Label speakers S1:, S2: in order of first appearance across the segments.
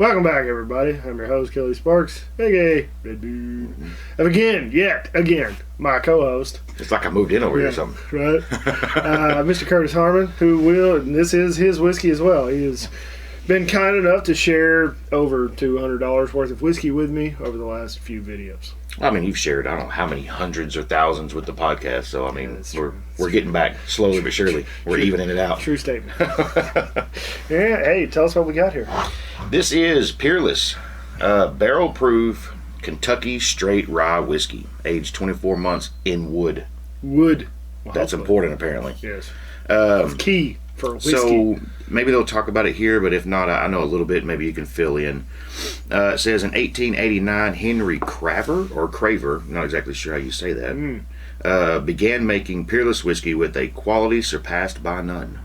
S1: Welcome back, everybody. I'm your host, Kelly Sparks, aka Red Dude. And yet again, my co-host.
S2: It's like I moved in over here or something.
S1: Right. Mr. Curtis Harmon, and this is his whiskey as well. He has been kind enough to share over $200 worth of whiskey with me over the last few videos.
S2: I mean, you've shared, I don't know how many hundreds or thousands with the podcast, so I mean, we're getting back slowly but surely. We're evening it out.
S1: True statement. Yeah, hey, tell us what we got here.
S2: This is Peerless, barrel proof Kentucky straight rye whiskey, aged 24 months in wood.
S1: Wood.
S2: Well, that's important, apparently.
S1: Yes. It's key for whiskey.
S2: So maybe they'll talk about it here, but if not, I know a little bit. Maybe you can fill in. It says in 1889, Henry Craver, not exactly sure how you say that, began making Peerless whiskey with a quality surpassed by none.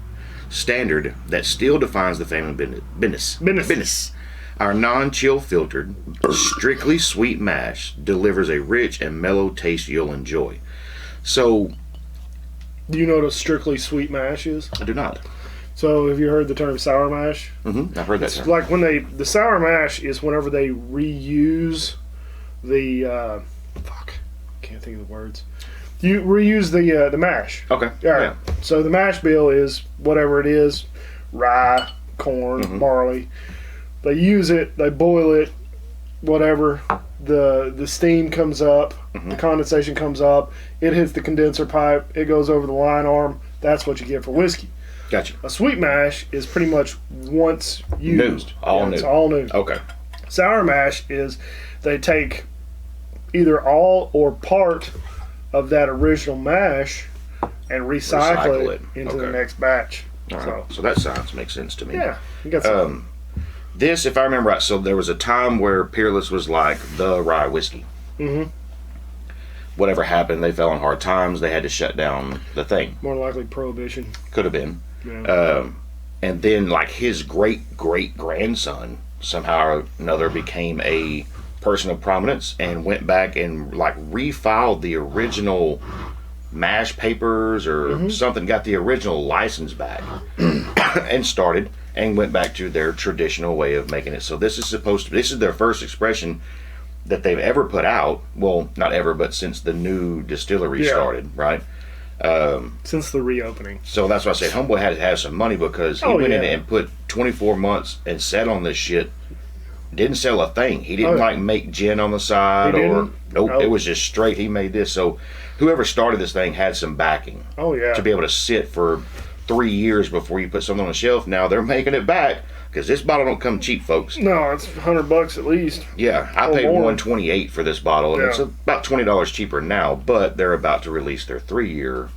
S2: Standard that still defines the family business. Our non-chill filtered, strictly sweet mash delivers a rich and mellow taste you'll enjoy. So,
S1: do you know what a strictly sweet mash is?
S2: I do not.
S1: So, have you heard the term sour mash?
S2: Mm-hmm. I've heard that term.
S1: It's like when the sour mash is whenever they reuse the can't think of the words. You reuse the mash.
S2: Okay.
S1: All right. Yeah. So the mash bill is whatever it is, rye, corn, barley. They use it, they boil it, whatever. The steam comes up, the condensation comes up, it hits the condenser pipe, it goes over the line arm. That's what you get for whiskey.
S2: Gotcha.
S1: A sweet mash is pretty much once used.
S2: New.
S1: It's all new.
S2: Okay.
S1: Sour mash is they take either all or part of that original mash and recycle it into the next batch.
S2: All right. So that sounds makes sense to me.
S1: Yeah. You got some.
S2: This, if I remember right, so there was a time where Peerless was like the rye whiskey.
S1: Mm-hmm.
S2: Whatever happened, they fell on hard times. They had to shut down the thing.
S1: More likely prohibition.
S2: Could have been.
S1: Yeah.
S2: And then, like, his great-great-grandson somehow or another became a person of prominence and went back and, like, refiled the original mash papers or something, got the original license back and started and went back to their traditional way of making it. So this is their first expression that they've ever put out. Well, not ever, but since the new distillery started, right?
S1: Since the reopening.
S2: So that's why I said Homeboy had to have some money, because he went in and put 24 months and sat on this shit. Didn't sell a thing. He didn't like make gin on the side or nope. It was just straight. He made this. So whoever started this thing had some backing.
S1: Oh yeah.
S2: To be able to sit for 3 years before you put something on the shelf. Now they're making it back, because this bottle don't come cheap, folks.
S1: No, it's $100 at least.
S2: Yeah, I paid $128 for this bottle, and it's about $20 cheaper now. But they're about to release their 3-year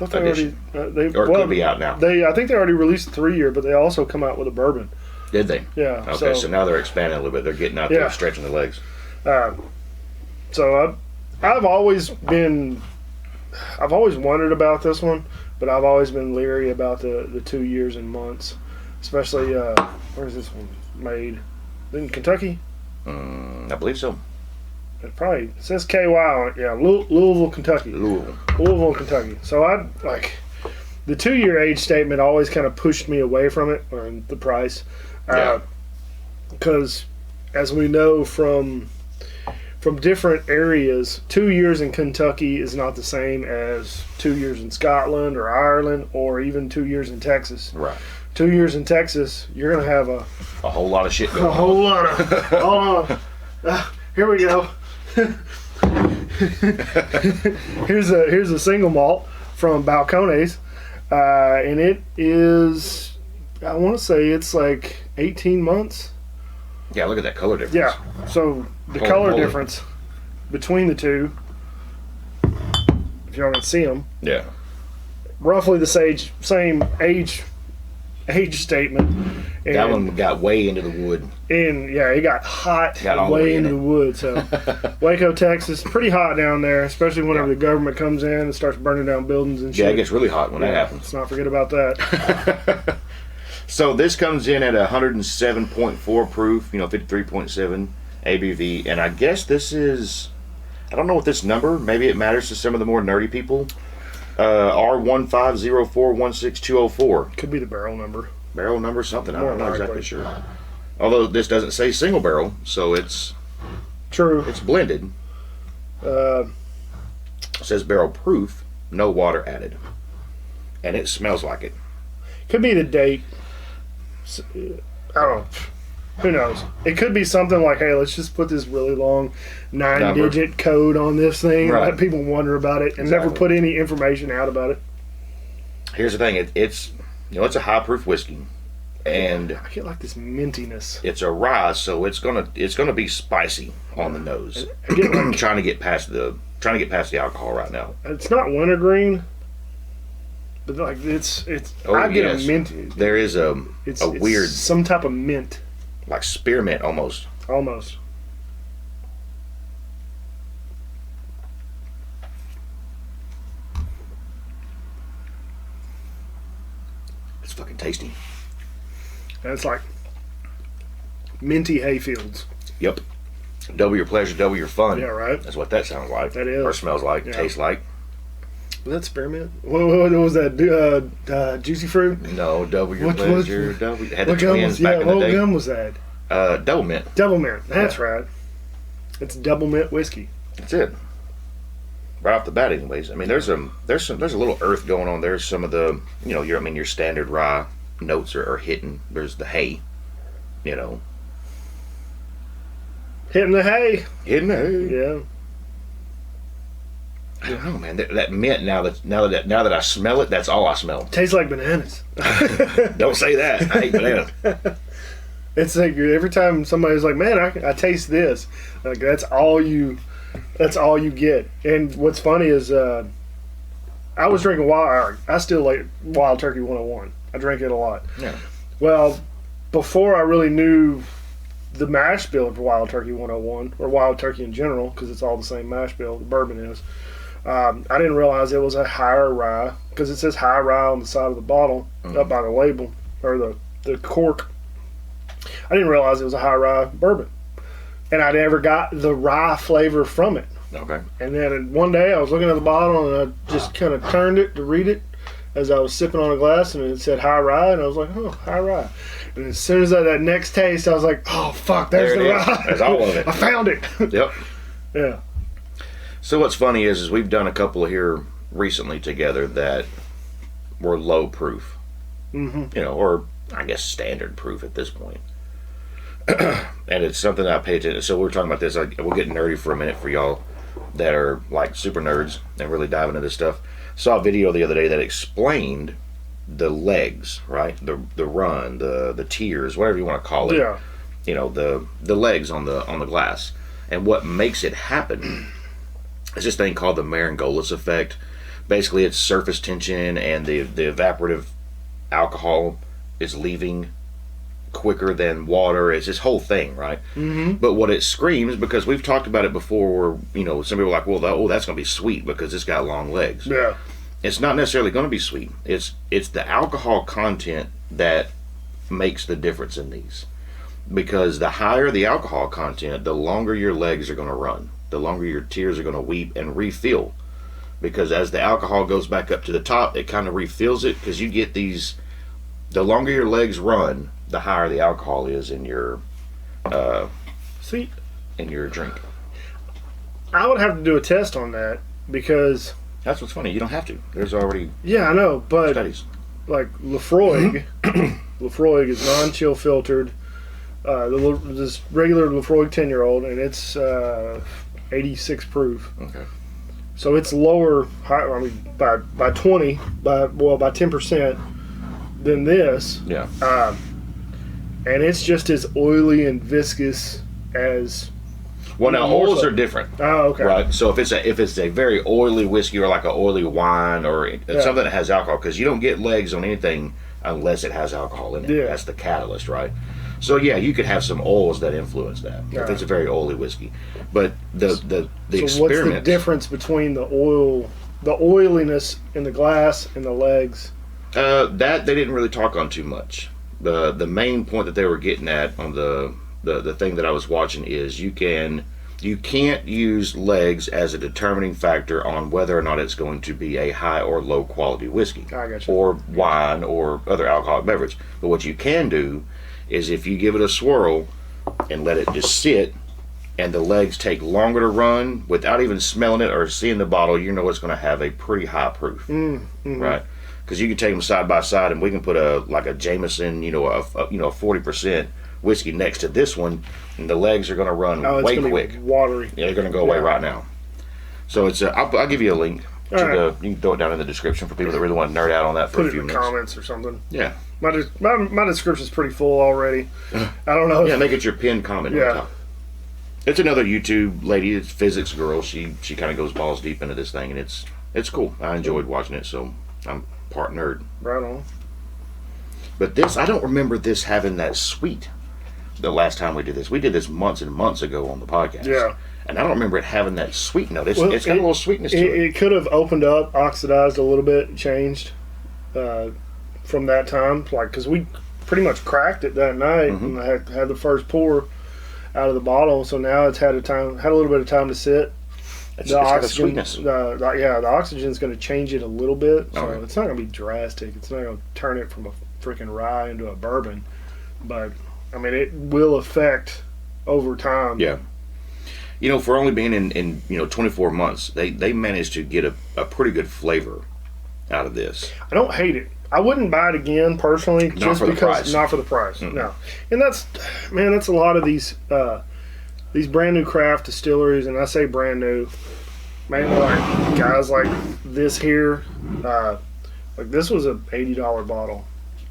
S2: edition. Could be out now.
S1: I think they already released the 3-year, but they also come out with a bourbon.
S2: Did they?
S1: Yeah.
S2: Okay, so now they're expanding a little bit. They're getting out there, stretching the legs.
S1: So I've always wondered about this one, but I've always been leery about the 2 years and months, especially where's this one made? In Kentucky?
S2: I believe so.
S1: It says KY on it. Yeah, Louisville, Kentucky. Louisville, Kentucky. So the 2-year age statement always kind of pushed me away from it, or the price. Because as we know from different areas, 2 years in Kentucky is not the same as 2 years in Scotland or Ireland, or even 2 years in Texas.
S2: Right.
S1: 2 years in Texas, you're going to have a
S2: whole lot of shit going on.
S1: A whole lot of... Hold on. Here we go. Here's a single malt from Balcones, and it is, I want to say it's like 18 months.
S2: Yeah, look at that color difference.
S1: Yeah, so the color difference between the two, if y'all can see them, roughly the same age statement. And
S2: that one got way into the wood.
S1: And it got hot way into the wood. So Waco, Texas, pretty hot down there, especially whenever the government comes in and starts burning down buildings and shit.
S2: Yeah, it gets really hot when that happens.
S1: Let's not forget about that.
S2: So this comes in at 107.4 proof, 53.7 ABV, and I guess this is, I don't know what this number, maybe it matters to some of the more nerdy people. R150416204.
S1: Could be the barrel number.
S2: Barrel number, something. I'm not exactly sure. Although this doesn't say single barrel, so it's
S1: True.
S2: it's blended. It says barrel proof, no water added, and it smells like it.
S1: Could be the date. I don't know. Who knows? It could be something like, hey, let's just put this really long 9-digit code on this thing, and let people wonder about it, and never put any information out about it.
S2: Here's the thing: it's a high proof whiskey, and
S1: I get like this mintiness.
S2: it's a rye, so it's gonna be spicy on the nose.
S1: I get like,
S2: trying to get past the alcohol right now.
S1: it's not wintergreen, but like it's. I get a mint.
S2: There is a weird,
S1: some type of mint,
S2: like spearmint almost.
S1: almost.
S2: It's fucking tasty.
S1: And it's like minty hayfields.
S2: Yep. Double your pleasure, double your fun.
S1: Yeah, right.
S2: That's what that sounds like.
S1: That is.
S2: Or smells like,
S1: Yeah.
S2: tastes like.
S1: Was that spearmint? What was that? Juicy fruit?
S2: No, double your
S1: What-
S2: pleasure, double. Had the
S1: What gum
S2: twins
S1: was?
S2: back
S1: Yeah,
S2: in the
S1: what
S2: day.
S1: gum was that?
S2: Double mint.
S1: Double mint. That's
S2: Yeah.
S1: right. It's double mint whiskey.
S2: That's it. Right off the bat, anyways. I mean, there's a little earth going on. There's some of the your standard rye notes are hitting. There's the hay,
S1: Hitting the hay.
S2: hitting the hay.
S1: Yeah.
S2: I don't know, man. That mint now that I smell it, that's all I smell.
S1: Tastes like bananas.
S2: Don't say that. I hate bananas.
S1: It's like every time somebody's like, "Man, I taste this," like that's all you get. And what's funny is, I was drinking I still like Wild Turkey 101. I drink it a lot.
S2: Yeah.
S1: Well, before I really knew the mash bill for Wild Turkey 101 or Wild Turkey in general, because it's all the same mash bill. The bourbon is. I didn't realize it was a higher rye because it says high rye on the side of the bottle, up by the label or the cork. I didn't realize it was a high rye bourbon, and I never got the rye flavor from it.
S2: Okay.
S1: And then one day I was looking at the bottle and I just kind of turned it to read it as I was sipping on a glass, and it said high rye, and I was like, oh, high rye. And as soon as that next taste, I was like, oh fuck, there's
S2: There
S1: the
S2: it is.
S1: rye.
S2: There's all of it.
S1: I found it.
S2: Yep.
S1: Yeah.
S2: So what's funny is we've done a couple here recently together that were low proof, or I guess standard proof at this point. And it's something that I pay attention. So we're talking about this. We'll get nerdy for a minute for y'all that are like super nerds and really diving into this stuff. Saw a video the other day that explained the legs, right? The run, the tiers, whatever you want to call it.
S1: Yeah.
S2: The legs on the glass, and what makes it happen. It's this thing called the Marangolus effect. Basically, it's surface tension and the evaporative alcohol is leaving quicker than water. It's this whole thing, right? Mm-hmm. But what it screams, because we've talked about it before, where some people are like, well, that's going to be sweet because it's got long legs.
S1: Yeah.
S2: It's not necessarily going to be sweet. It's the alcohol content that makes the difference in these. Because the higher the alcohol content, the longer your legs are going to run. The longer your tears are going to weep and refill. Because as the alcohol goes back up to the top, it kind of refills it, because you get these, the longer your legs run, the higher the alcohol is in your in your drink.
S1: I would have to do a test on that because
S2: That's what's funny. You don't have to. There's already
S1: I know, but
S2: studies.
S1: like Lefroy, Lefroy is non-chill filtered. This regular Lefroy 10-year-old, and it's 86 proof.
S2: Okay.
S1: So it's lower, by 20, by 10% than this.
S2: Yeah.
S1: And it's just as oily and viscous as.
S2: Well, now oils are different.
S1: Oh, okay.
S2: Right. So if it's a very oily whiskey or like an oily wine or something that has alcohol, because you don't get legs on anything unless it has alcohol in it.
S1: Yeah.
S2: That's the catalyst, right? So yeah, you could have some oils that influence that if it's a very oily whiskey. But the
S1: So
S2: experiments.
S1: what's the difference between the oiliness in the glass and the legs?
S2: That they didn't really talk on too much. The main point that they were getting at on the thing that I was watching is you can't use legs as a determining factor on whether or not it's going to be a high or low quality whiskey
S1: I got you.
S2: or wine or other alcoholic beverage. But what you can do is if you give it a swirl and let it just sit, and the legs take longer to run without even smelling it or seeing the bottle, you know it's going to have a pretty high proof, right? Because you can take them side by side, and we can put a Jameson, a 40% whiskey next to this one, and the legs are going to run way quick.
S1: Watery.
S2: Yeah, they're going to go away right now. So it's I'll give you a link. You can throw it down in the description for people that really want to nerd out on that for a few minutes. Put it in the
S1: comments or something.
S2: Yeah.
S1: My description's pretty full already. I don't know.
S2: Yeah, make it your pinned comment on top. It's another YouTube lady. It's physics girl. She kind of goes balls deep into this thing, and it's cool. I enjoyed watching it, so I'm part nerd.
S1: Right on.
S2: But this, I don't remember this having that sweet the last time we did this. We did this months and months ago on the podcast.
S1: Yeah.
S2: And I don't remember it having that sweet note. It's got a little sweetness to it.
S1: It could have opened up, oxidized a little bit, changed from that time. Because we pretty much cracked it that night and had the first pour out of the bottle. So now it's had a little bit of time to sit.
S2: It's got a sweetness.
S1: The oxygen's going to change it a little bit. So it's not going to be drastic. It's not going to turn it from a freaking rye into a bourbon. But, I mean, it will affect over time.
S2: Yeah. For only being in 24 months, they managed to get a pretty good flavor out of this.
S1: I don't hate it. I wouldn't buy it again personally, not for the price. No. And that's a lot of these brand new craft distilleries, and I say brand new, man, like guys like this here, like this was an $80 bottle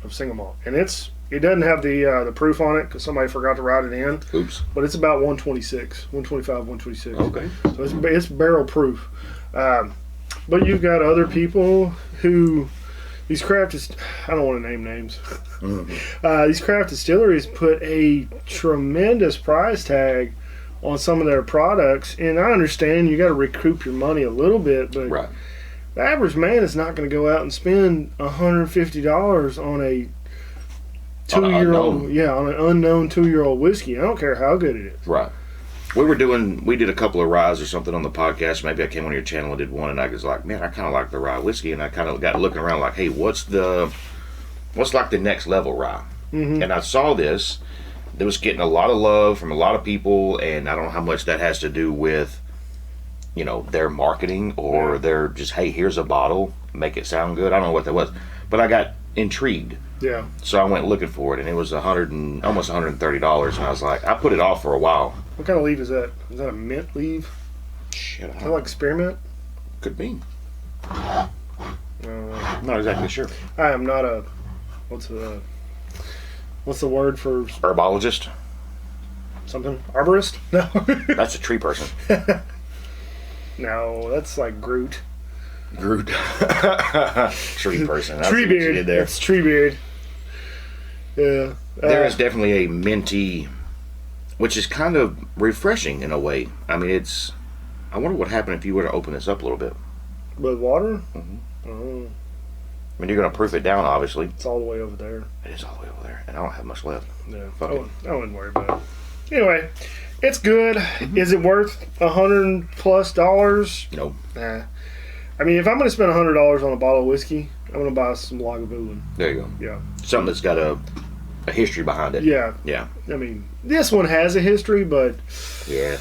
S1: of single malt, and it doesn't have the proof on it because somebody forgot to write it in.
S2: Oops.
S1: But it's about 125, 126.
S2: Okay.
S1: So it's barrel proof. But you've got other people who, these craft, I don't want to name names. These craft distilleries put a tremendous price tag on some of their products. And I understand you got to recoup your money a little bit, but the average man is not going to go out and spend $150 on a 2-year-old, on an unknown 2-year-old whiskey. I don't care how good it is.
S2: Right. We did a couple of ryes or something on the podcast. Maybe I came on your channel and did one, and I was like, man, I kind of like the rye whiskey, and I kind of got looking around like, hey, what's like the next level rye? And I saw this. It was getting a lot of love from a lot of people, and I don't know how much that has to do with, their marketing or their just, hey, here's a bottle, make it sound good. I don't know what that was, but I got intrigued.
S1: Yeah.
S2: So I went looking for it, and it was almost $130, and I was like, I put it off for a while.
S1: What kind of leaf is that? Is that a mint leaf?
S2: Shit,
S1: Is that like spearmint?
S2: Could be. I'm not exactly sure.
S1: I am not a what's the word for
S2: herbologist?
S1: Something arborist? No.
S2: That's a tree person.
S1: No, that's like Groot.
S2: Tree person. That's
S1: tree beard. That's tree beard. Yeah.
S2: There is definitely a minty, which is kind of refreshing in a way. I mean, I wonder what happened if you were to open this up a little bit.
S1: With water?
S2: I mean, you're going to proof it down, obviously.
S1: It's all the way over there.
S2: It is all the way over there, and I don't have much left.
S1: Yeah. I wouldn't worry about it. Anyway, it's good. Is it worth $100+?
S2: No.
S1: Nah. I mean, if I'm going to spend $100 on a bottle of whiskey, I'm going to buy some Lagavulin.
S2: There you go.
S1: Yeah.
S2: Something that's got a history behind it.
S1: Yeah.
S2: Yeah.
S1: I mean, this one has a history, but...
S2: Yeah.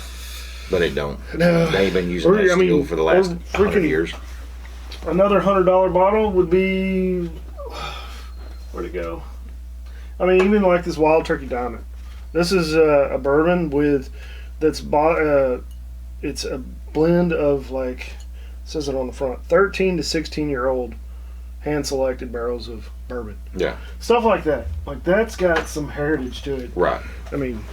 S2: But it don't.
S1: No.
S2: They ain't been using that steel for the last 100 years.
S1: Another $100 bottle would be... Where'd it go? I mean, even like this Wild Turkey Diamond. This is a bourbon it's a blend of like... It says it on the front. 13 to 16-year-old hand-selected barrels of bourbon.
S2: Yeah.
S1: Stuff like that. Like, that's got some heritage to it.
S2: Right.
S1: I mean,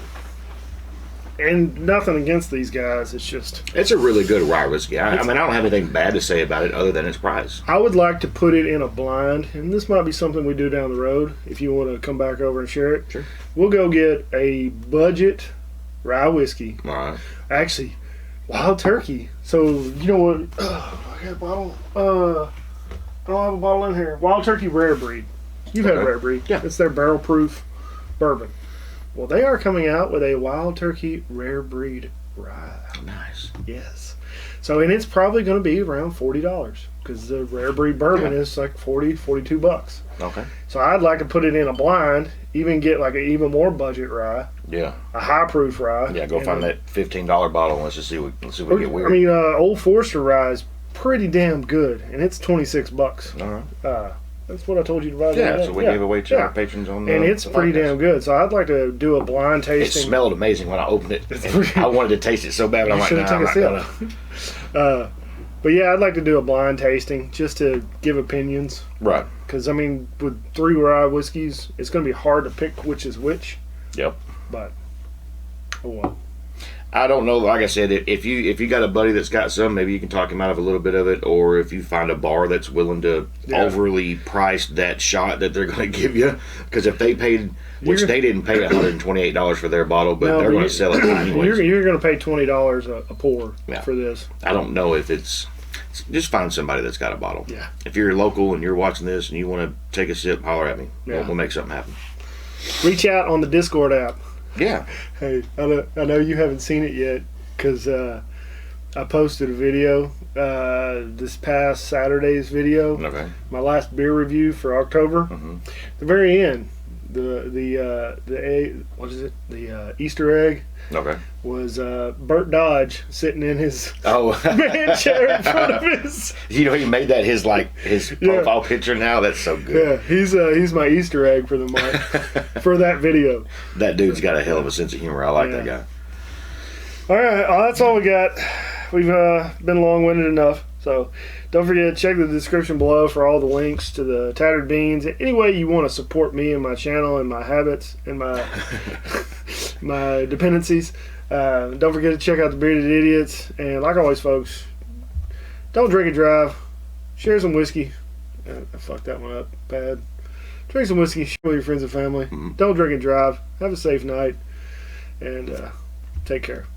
S1: and nothing against these guys. It's just...
S2: It's a really good rye whiskey. I mean, I don't have anything bad to say about it other than its price.
S1: I would like to put it in a blind, and this might be something we do down the road if you want to come back over and share it.
S2: Sure.
S1: We'll go get a budget rye whiskey.
S2: All right.
S1: Actually, Wild Turkey. So, you know what? I got a bottle. I don't have a bottle in here. Wild Turkey Rare Breed. You've had Rare Breed.
S2: Yeah.
S1: It's their barrel proof bourbon. Well, they are coming out with a Wild Turkey Rare Breed rye.
S2: Nice.
S1: Yes. So, and it's probably going to be around $40. because the rare breed bourbon is like 40, 42 bucks.
S2: Okay.
S1: So I'd like to put it in a blind, even get like an even more budget rye,
S2: Yeah.
S1: a high proof rye.
S2: Yeah. Go find that $15 bottle and let's just see what we get weird.
S1: I mean, Old Forester rye is pretty damn good, and it's 26 bucks.
S2: All right.
S1: That's what I told you to buy.
S2: Yeah, so we gave away to our patrons on
S1: and it's pretty damn good. So I'd like to do a blind
S2: It
S1: tasting.
S2: smelled amazing when I opened it. I wanted to taste it so bad, but I'm like,
S1: Should
S2: nah,
S1: have
S2: I'm not
S1: taken a sip. But yeah, I'd like to do a blind tasting just to give opinions.
S2: Right.
S1: Because I mean, with 3 rye whiskeys, it's going to be hard to pick which is which.
S2: Yep.
S1: But oh well.
S2: I don't know. Like I said, if you got a buddy that's got some, maybe you can talk him out of a little bit of it, or if you find a bar that's willing to overly price that shot that they're going to give you, because if they paid, which they didn't pay $128 for their bottle, but they're going to sell it anyways.
S1: You're going to pay $20 a pour for this.
S2: I don't know if it's. Just find somebody that's got a bottle.
S1: Yeah.
S2: If you're local and you're watching this and you want to take a sip, holler at me.
S1: Yeah.
S2: We'll make something happen.
S1: Reach out on the Discord app.
S2: Yeah.
S1: Hey, I know you haven't seen it yet because I posted a video this past Saturday's video.
S2: Okay.
S1: My last beer review for October.
S2: Mm-hmm.
S1: The very end, the egg, what is it? The Easter egg
S2: Okay.
S1: was Bert Dodge sitting in his
S2: Oh.
S1: man chair in front of his.
S2: You know, he made that his profile picture now. That's so good.
S1: Yeah, he's my Easter egg for the month for that video.
S2: That dude's got a hell of a sense of humor. I like that guy.
S1: All right, that's all we got. We've been long-winded enough, so don't forget, check the description below for all the links to the Tattered Beans. Any way you want to support me and my channel and my habits and my my dependencies. Don't forget to check out the Bearded Idiots. And like always, folks, don't drink and drive. Share some whiskey. I fucked that one up bad. Drink some whiskey, share with your friends and family. Don't drink and drive. Have a safe night. And take care.